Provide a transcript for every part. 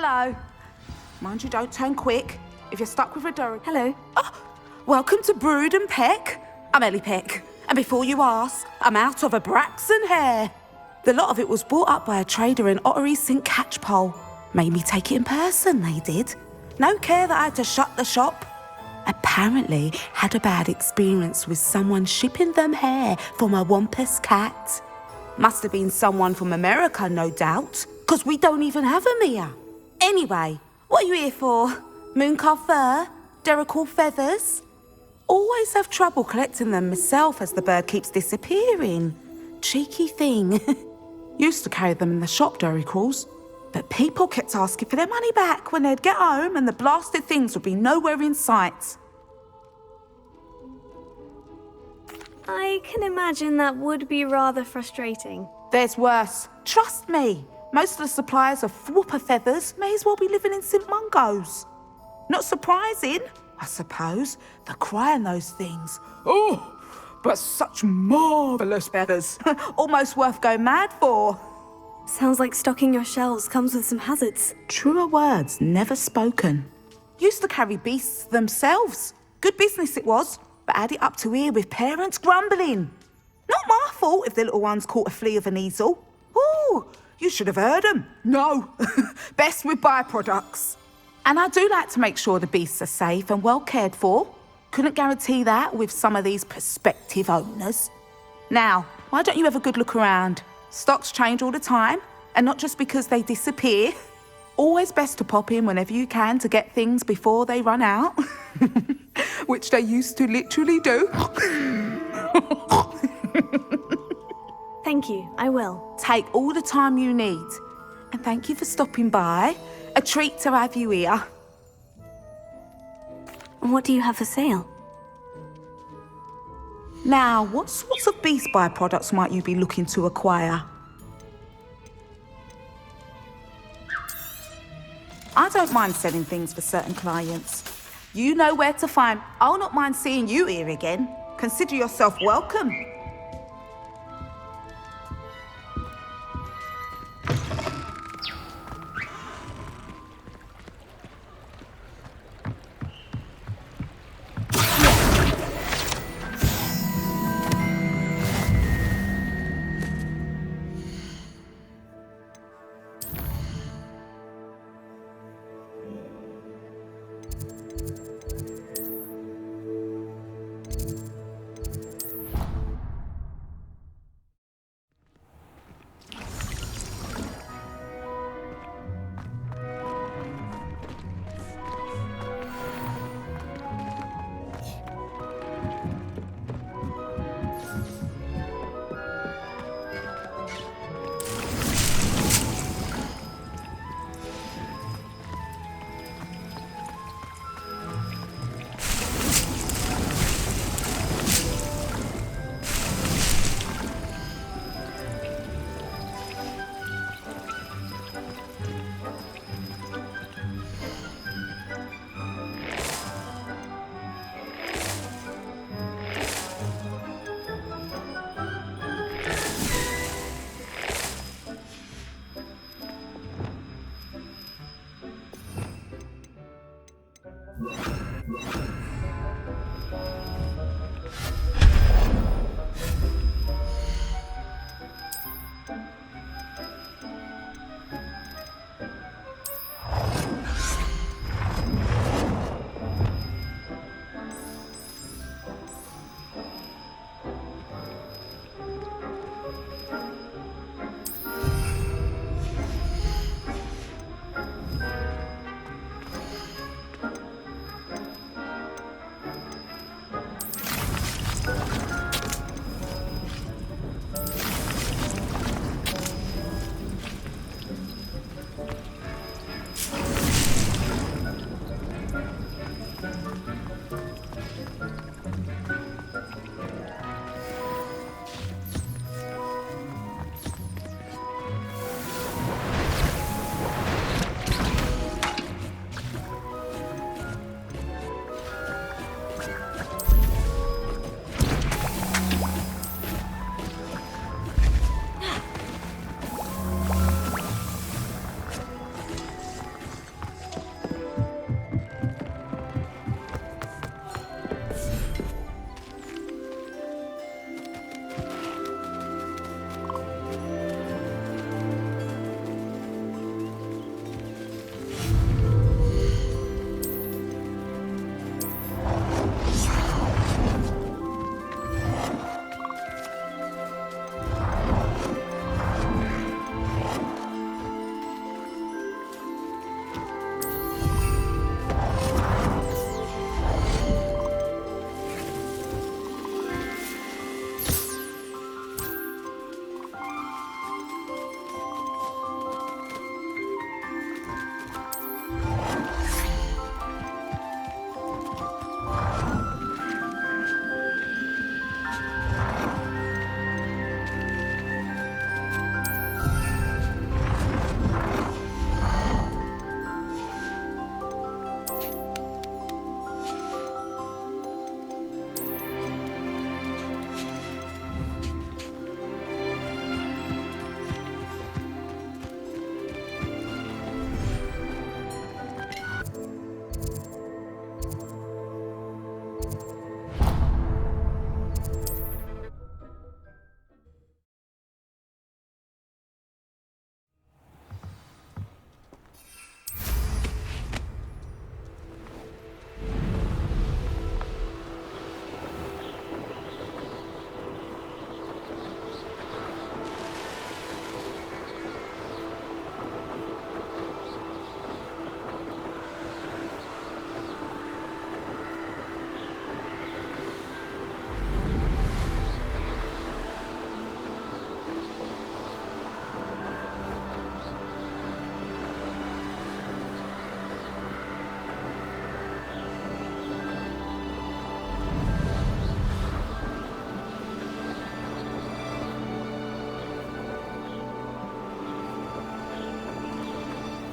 Hello. Mind you, don't turn quick. If you're stuck with a durry... Hello. Oh, welcome to Brood and Peck. I'm Ellie Peck. And before you ask, I'm out of a Braxton hair. The lot of it was bought up by a trader in Ottery St. Catchpole. Made me take it in person, they did. No care that I had to shut the shop. Apparently had a bad experience with someone shipping them hair from a Wampus cat. Must have been someone from America, no doubt, because we don't even have them here. Anyway, what are you here for? Mooncarved fur? Derrickle feathers? Always have trouble collecting them myself as the bird keeps disappearing. Cheeky thing. Used to carry them in the shop, Derricles. But people kept asking for their money back when they'd get home and the blasted things would be nowhere in sight. I can imagine that would be rather frustrating. There's worse. Trust me. Most of the suppliers of whooper feathers may as well be living in St. Mungo's. Not surprising, I suppose. The cry in those things. Oh, but such marvellous feathers. Almost worth going mad for. Sounds like stocking your shelves comes with some hazards. Truer words never spoken. Used to carry beasts themselves. Good business it was, but add it up to here with parents grumbling. Not my fault if the little ones caught a flea of an easel. Ooh, you should have heard them. No, best with byproducts. And I do like to make sure the beasts are safe and well cared for. Couldn't guarantee that with some of these prospective owners. Now, why don't you have a good look around? Stocks change all the time, and not just because they disappear. Always best to pop in whenever you can to get things before they run out. Which they used to literally do. Thank you, I will. Take all the time you need. And thank you for stopping by. A treat to have you here. What do you have for sale? Now, what sorts of beast byproducts might you be looking to acquire? I don't mind selling things for certain clients. You know where to find. I'll not mind seeing you here again. Consider yourself welcome.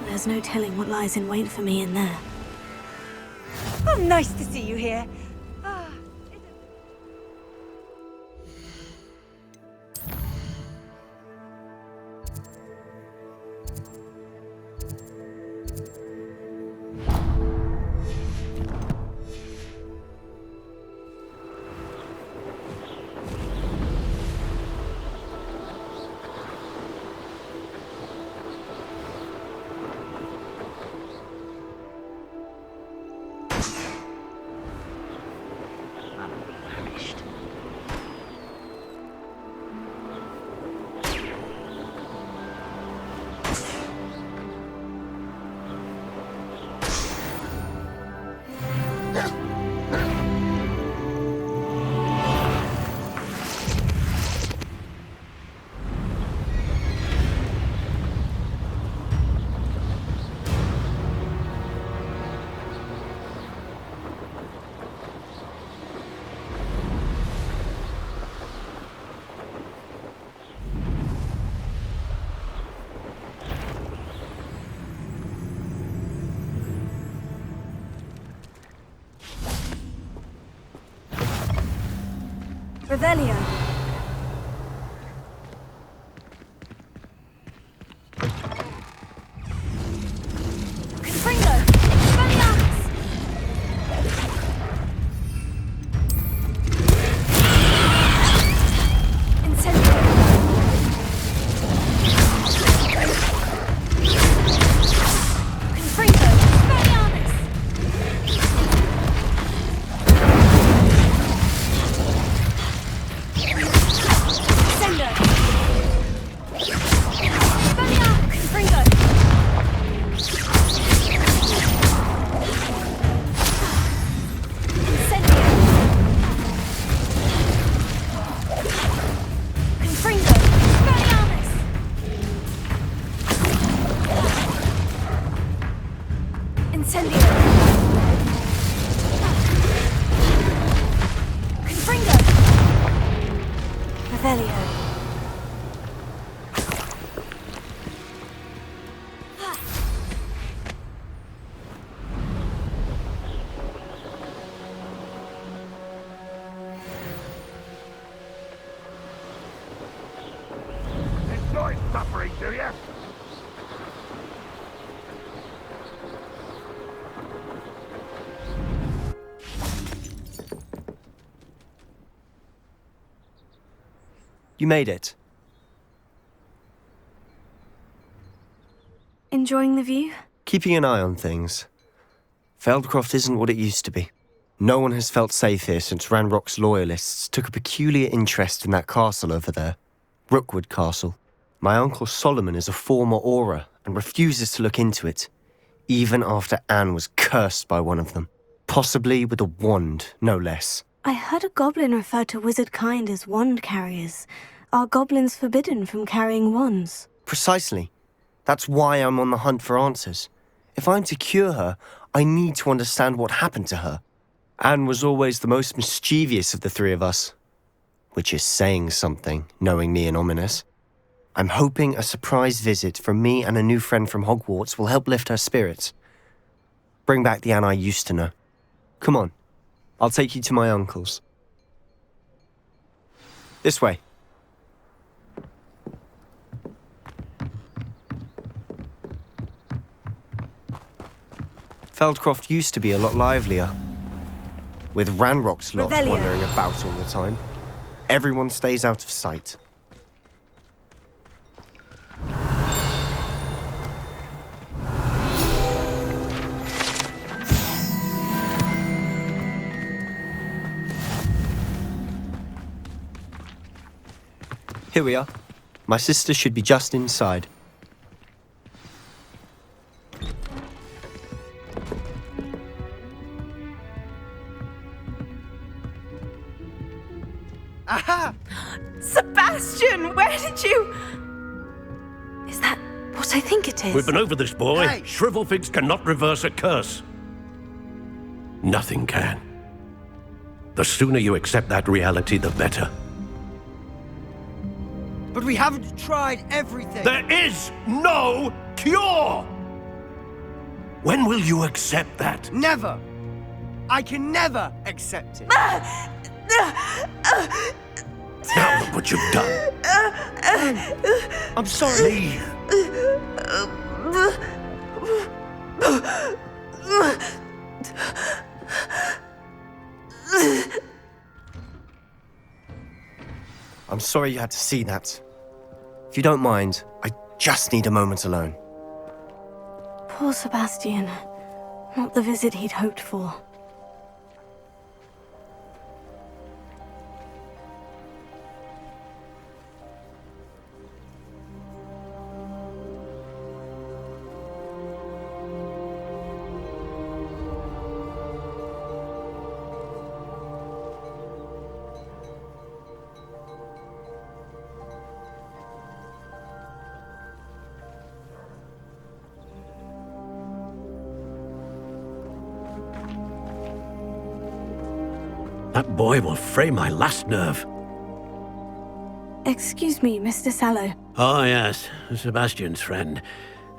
There's no telling what lies in wait for me in there. Oh, nice to see you here. Revelio. Confringo! Expelliarmus! Incendio! Confringo! Expelliarmus! Sender! Expelliarmus! Confringo! Incendio! Confringo! Expelliarmus! Incendio! Confringo! Revelio. Enjoy suffering, do you? You made it. Enjoying the view? Keeping an eye on things. Feldcroft isn't what it used to be. No one has felt safe here since Ranrock's loyalists took a peculiar interest in that castle over there. Rookwood Castle. My uncle Solomon is a former Auror and refuses to look into it, even after Anne was cursed by one of them. Possibly with a wand, no less. I heard a goblin refer to wizard kind as wand carriers. Are goblins forbidden from carrying wands? Precisely. That's why I'm on the hunt for answers. If I'm to cure her, I need to understand what happened to her. Anne was always the most mischievous of the three of us. Which is saying something, knowing me and Ominous. I'm hoping a surprise visit from me and a new friend from Hogwarts will help lift her spirits. Bring back the Anne I used to know. Come on, I'll take you to my uncle's. This way. Feldcroft used to be a lot livelier. With Ranrock's lot Revelio. wandering about all the time. Everyone stays out of sight. Here we are. My sister should be just inside. Aha! Sebastian, where did you... Is that what I think it is? We've been over this, boy. Hey. Shrivelfigs cannot reverse a curse. Nothing can. The sooner you accept that reality, the better. But we haven't tried everything. There is no cure! When will you accept that? Never! I can never accept it. Now look what you've done. I'm sorry. Leave. I'm sorry you had to see that. If you don't mind, I just need a moment alone. Poor Sebastian. Not the visit he'd hoped for. That boy will fray my last nerve. Excuse me, Mr. Sallow. Oh, yes, Sebastian's friend.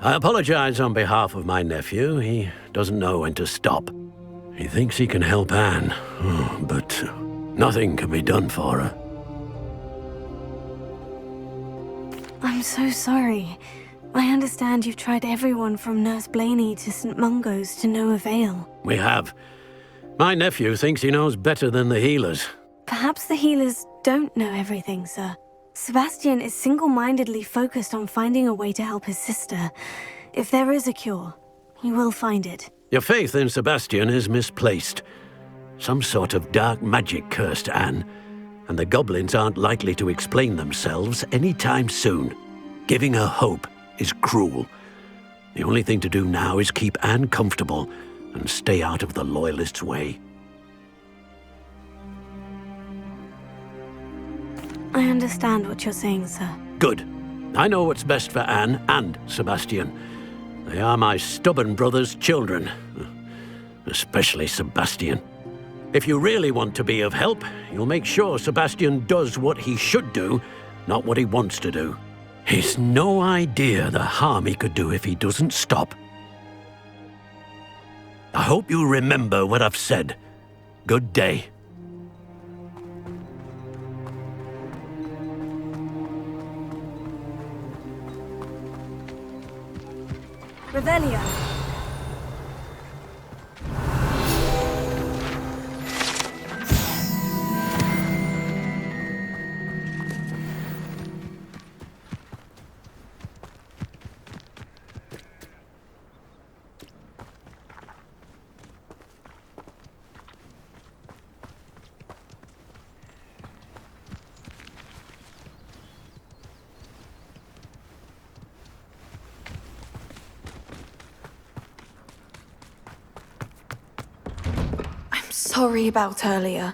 I apologize on behalf of my nephew. He doesn't know when to stop. He thinks he can help Anne, but nothing can be done for her. I'm so sorry. I understand you've tried everyone from Nurse Blaney to St. Mungo's to no avail. We have. My nephew thinks he knows better than the healers. Perhaps the healers don't know everything, sir. Sebastian is single-mindedly focused on finding a way to help his sister. If there is a cure, he will find it. Your faith in Sebastian is misplaced. Some sort of dark magic cursed Anne, and the goblins aren't likely to explain themselves anytime soon. Giving her hope is cruel. The only thing to do now is keep Anne comfortable and stay out of the Loyalists' way. I understand what you're saying, sir. Good. I know what's best for Anne and Sebastian. They are my stubborn brother's children. Especially Sebastian. If you really want to be of help, you'll make sure Sebastian does what he should do, not what he wants to do. He's no idea the harm he could do if he doesn't stop. I hope you remember what I've said. Good day. Revelio. Sorry about earlier.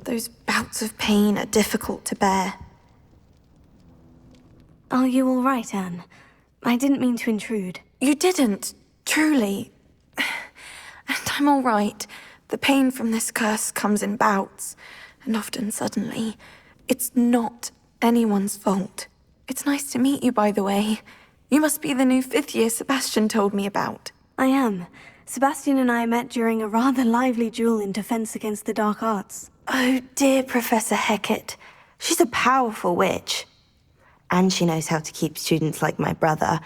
Those bouts of pain are difficult to bear. Are you all right, Anne? I didn't mean to intrude. You didn't, truly. And I'm all right. The pain from this curse comes in bouts, and often suddenly. It's not anyone's fault. It's nice to meet you, by the way. You must be the new 5th year Sebastian told me about. I am. Sebastian and I met during a rather lively duel in defense against the dark arts. Oh, dear Professor Hecat. She's a powerful witch. And she knows how to keep students like my brother,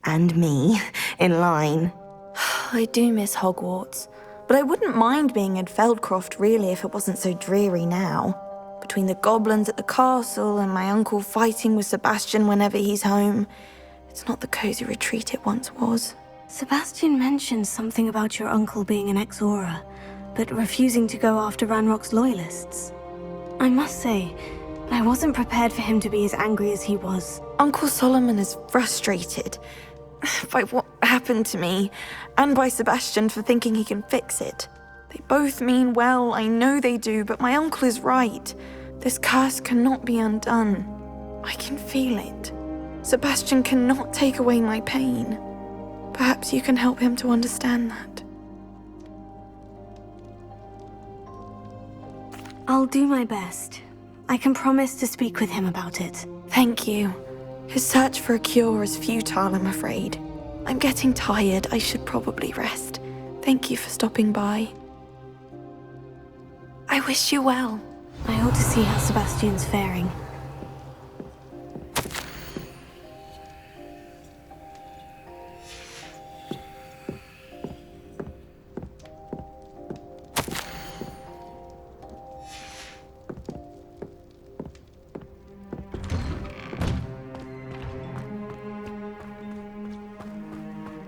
and me, in line. I do miss Hogwarts, but I wouldn't mind being in Feldcroft, really, if it wasn't so dreary now. Between the goblins at the castle and my uncle fighting with Sebastian whenever he's home, it's not the cozy retreat it once was. Sebastian mentioned something about your uncle being an ex-Auror, but refusing to go after Ranrock's loyalists. I must say, I wasn't prepared for him to be as angry as he was. Uncle Solomon is frustrated by what happened to me, and by Sebastian for thinking he can fix it. They both mean well, I know they do, but my uncle is right. This curse cannot be undone. I can feel it. Sebastian cannot take away my pain. Perhaps you can help him to understand that. I'll do my best. I can promise to speak with him about it. Thank you. His search for a cure is futile, I'm afraid. I'm getting tired. I should probably rest. Thank you for stopping by. I wish you well. I ought to see how Sebastian's faring.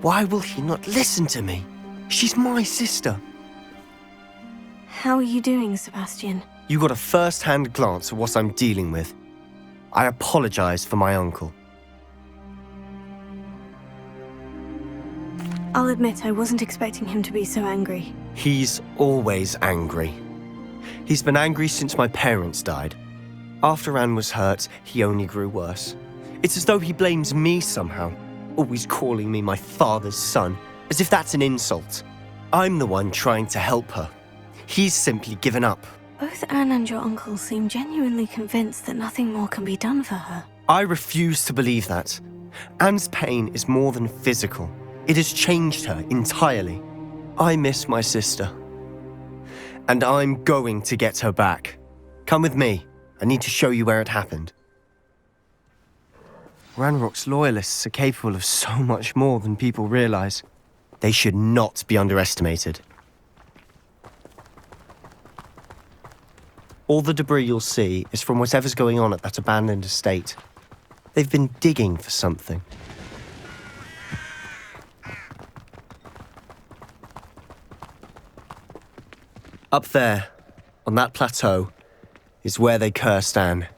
Why will he not listen to me? She's my sister. How are you doing, Sebastian? You got a first-hand glance at what I'm dealing with. I apologize for my uncle. I'll admit I wasn't expecting him to be so angry. He's always angry. He's been angry since my parents died. After Anne was hurt, he only grew worse. It's as though he blames me somehow, always calling me my father's son, as if that's an insult. I'm the one trying to help her. He's simply given up. Both Anne and your uncle seem genuinely convinced that nothing more can be done for her. I refuse to believe that. Anne's pain is more than physical. It has changed her entirely. I miss my sister. And I'm going to get her back. Come with me. I need to show you where it happened. Ranrock's loyalists are capable of so much more than people realize. They should not be underestimated. All the debris you'll see is from whatever's going on at that abandoned estate. They've been digging for something. Up there, on that plateau, is where they cursed Anne.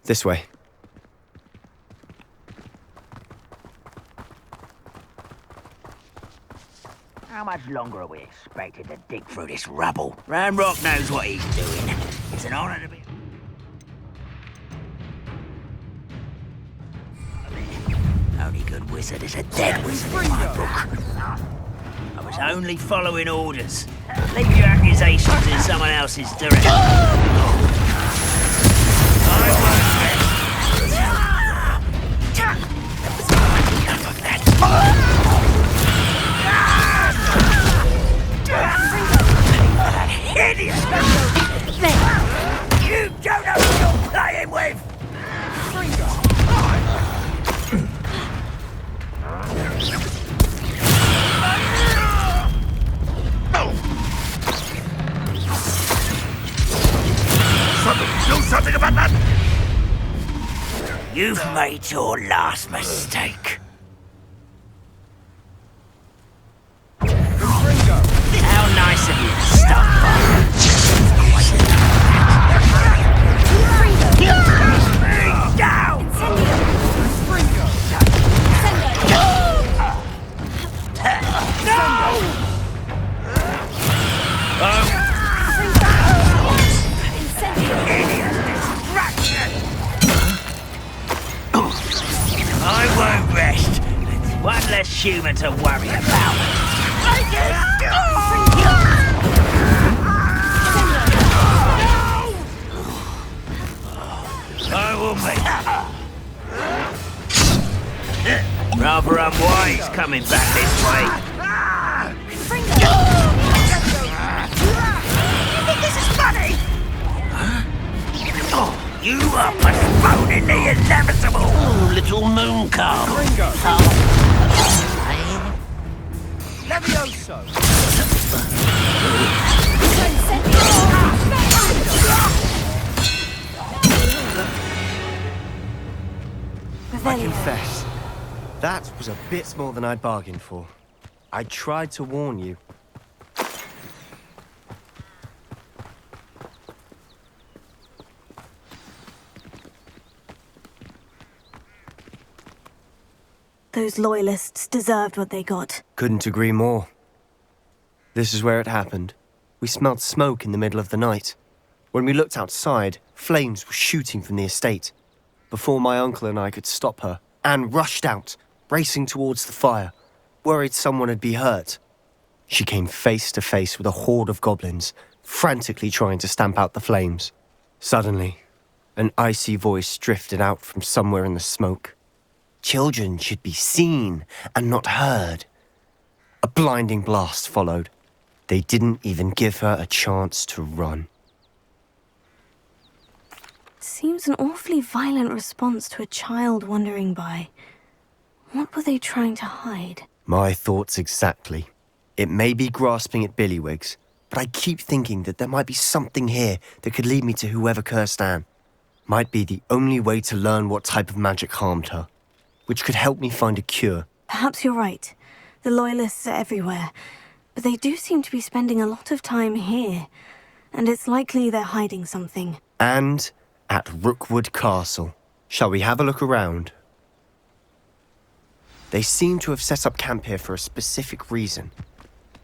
This way. How much longer are we expected to dig through this rubble? Ranrock knows what he's doing. It's an honor to be... Only good wizard is a dead wizard in my book. I was only following orders. Leave your accusations in someone else's direction. Idiot! You don't know who you're playing with! Do something about that! You've made your last mistake. How nice of you to stop by. Bring down! I won't rest. One less human to worry about. I will make rather unwise coming back this way. You think this is funny? You are postponing the inevitable! Oh, little moon calf. Levioso! I confess, that was a bit more than I'd bargained for. I tried to warn you. Those loyalists deserved what they got. Couldn't agree more. This is where it happened. We smelled smoke in the middle of the night. When we looked outside, flames were shooting from the estate. Before my uncle and I could stop her, Anne rushed out, racing towards the fire, worried someone had been hurt. She came face to face with a horde of goblins, frantically trying to stamp out the flames. Suddenly, an icy voice drifted out from somewhere in the smoke. Children should be seen and not heard. A blinding blast followed. They didn't even give her a chance to run. Seems an awfully violent response to a child wandering by. What were they trying to hide? My thoughts exactly. It may be grasping at Billywigs, but I keep thinking that there might be something here that could lead me to whoever cursed Anne. Might be the only way to learn what type of magic harmed her, which could help me find a cure. Perhaps you're right. The Loyalists are everywhere, but they do seem to be spending a lot of time here, and it's likely they're hiding something. And at Rookwood Castle. Shall we have a look around? They seem to have set up camp here for a specific reason.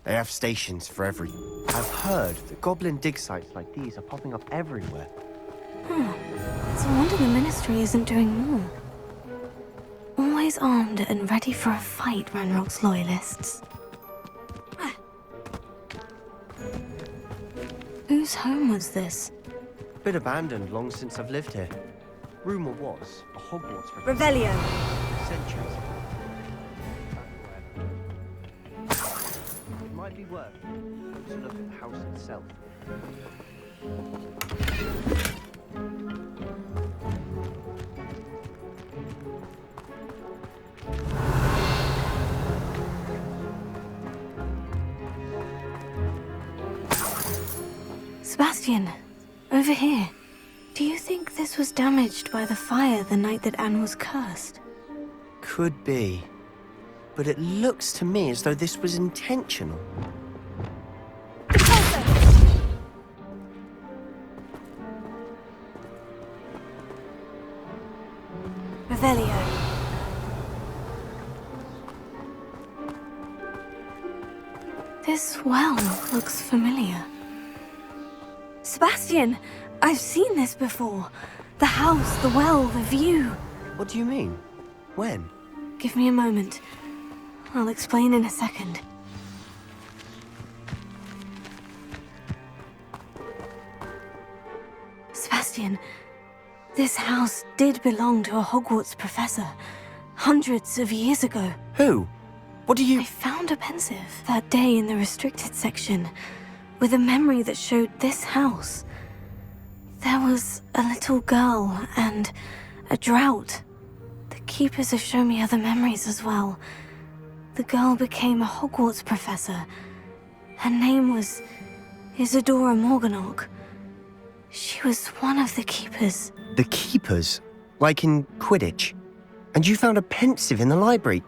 They have stations for everything. I've heard that goblin dig sites like these are popping up everywhere. It's a wonder the Ministry isn't doing more. Always armed and ready for a fight, Ranrock's Loyalists. Whose home was this? Been abandoned long since I've lived here. Rumor was a Hogwarts professor. Revelio. Centuries ago. It might be worth to look at the house itself. Sebastian, over here. Do you think this was damaged by the fire the night that Anne was cursed? Could be. But it looks to me as though this was intentional. Revelio. This well looks familiar. Sebastian, I've seen this before. The house, the well, the view. What do you mean? When? Give me a moment. I'll explain in a second. Sebastian, this house did belong to a Hogwarts professor, hundreds of years ago. Who? What do you... I found a pensive that day in the restricted section, with a memory that showed this house. There was a little girl and a drought. The keepers have shown me other memories as well. The girl became a Hogwarts professor. Her name was Isadora Morganach. She was one of the keepers. The keepers? Like in Quidditch? And you found a pensive in the library?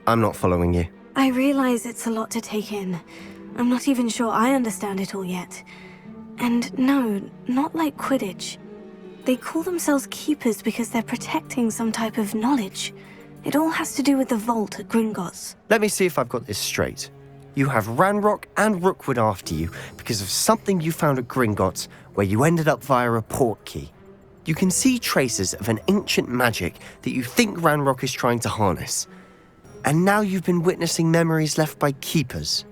I'm not following you. I realize it's a lot to take in. I'm not even sure I understand it all yet. And no, not like Quidditch. They call themselves keepers because they're protecting some type of knowledge. It all has to do with the vault at Gringotts. Let me see if I've got this straight. You have Ranrock and Rookwood after you because of something you found at Gringotts where you ended up via a portkey. You can see traces of an ancient magic that you think Ranrock is trying to harness. And now you've been witnessing memories left by keepers.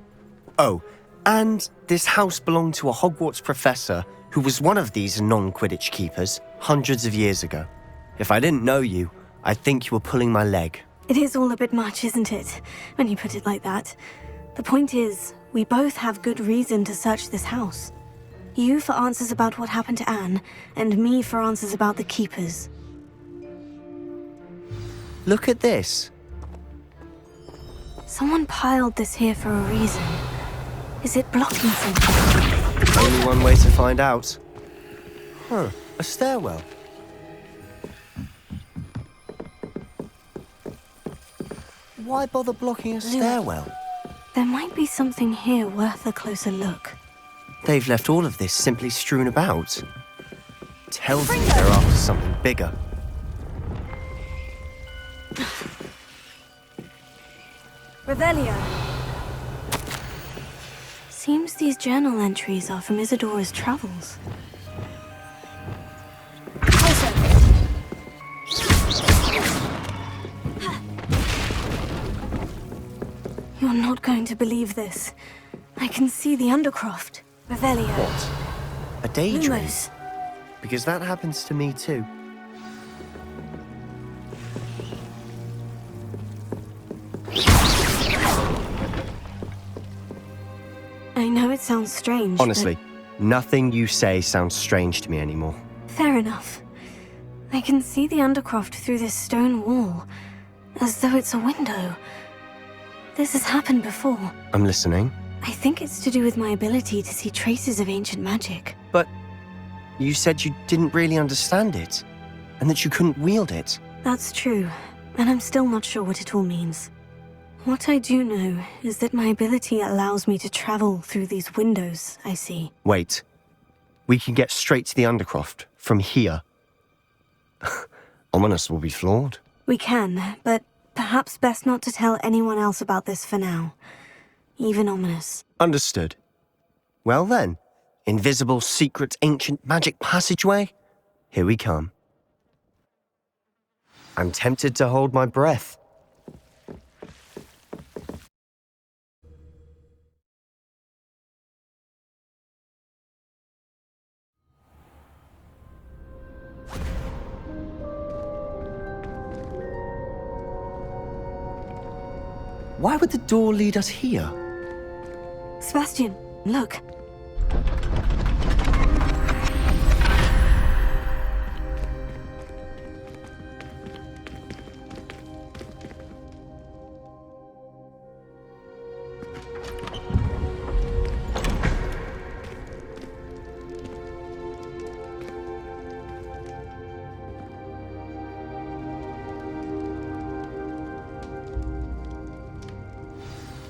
Oh, and this house belonged to a Hogwarts professor who was one of these non-Quidditch keepers hundreds of years ago. If I didn't know you, I'd think you were pulling my leg. It is all a bit much, isn't it, when you put it like that? The point is, we both have good reason to search this house. You for answers about what happened to Anne, and me for answers about the keepers. Look at this. Someone piled this here for a reason. Is it blocking something? Only one way to find out. Huh, a stairwell. Why bother blocking a stairwell? There might be something here worth a closer look. They've left all of this simply strewn about. Tells me they're after something bigger. Revelio. Seems these journal entries are from Isadora's travels. You're not going to believe this. I can see the Undercroft. Revelio. What? A daydream? Lumos. Because that happens to me too. I know it sounds strange, Honestly, nothing you say sounds strange to me anymore. Fair enough. I can see the Undercroft through this stone wall, as though it's a window. This has happened before. I'm listening. I think it's to do with my ability to see traces of ancient magic. But you said you didn't really understand it, and that you couldn't wield it. That's true, and I'm still not sure what it all means. What I do know is that my ability allows me to travel through these windows I see. Wait. We can get straight to the Undercroft from here. Ominous will be flawed. We can, but perhaps best not to tell anyone else about this for now. Even Ominous. Understood. Well then, invisible, secret, ancient magic passageway? Here we come. I'm tempted to hold my breath. Why would the door lead us here? Sebastian, look.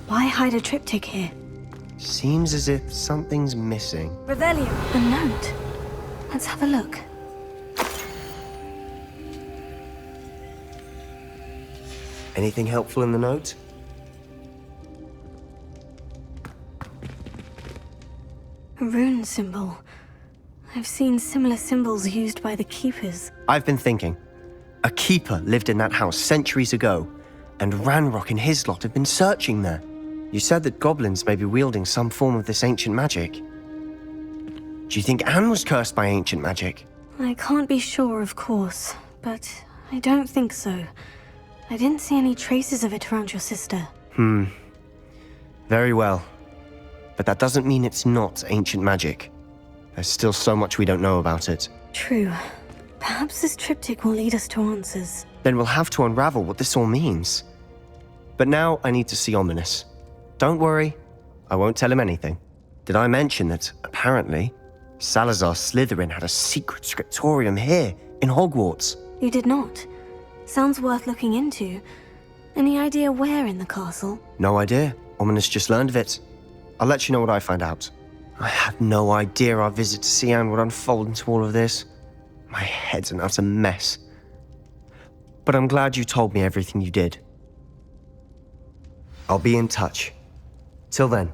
Why hide a triptych here? Seems as if something's missing. Revelio. A note. Let's have a look. Anything helpful in the note? A rune symbol. I've seen similar symbols used by the Keepers. I've been thinking. A keeper lived in that house centuries ago, and Ranrock and his lot have been searching there. You said that goblins may be wielding some form of this ancient magic. Do you think Anne was cursed by ancient magic? I can't be sure, of course, but I don't think so. I didn't see any traces of it around your sister. Very well. But that doesn't mean it's not ancient magic. There's still so much we don't know about it. True. Perhaps this triptych will lead us to answers. Then we'll have to unravel what this all means. But now I need to see Ominous. Don't worry, I won't tell him anything. Did I mention that, apparently, Salazar Slytherin had a secret scriptorium here in Hogwarts? You did not. Sounds worth looking into. Any idea where in the castle? No idea. Ominous just learned of it. I'll let you know what I find out. I had no idea our visit to see Anne would unfold into all of this. My head's an utter mess. But I'm glad you told me everything you did. I'll be in touch. Till then.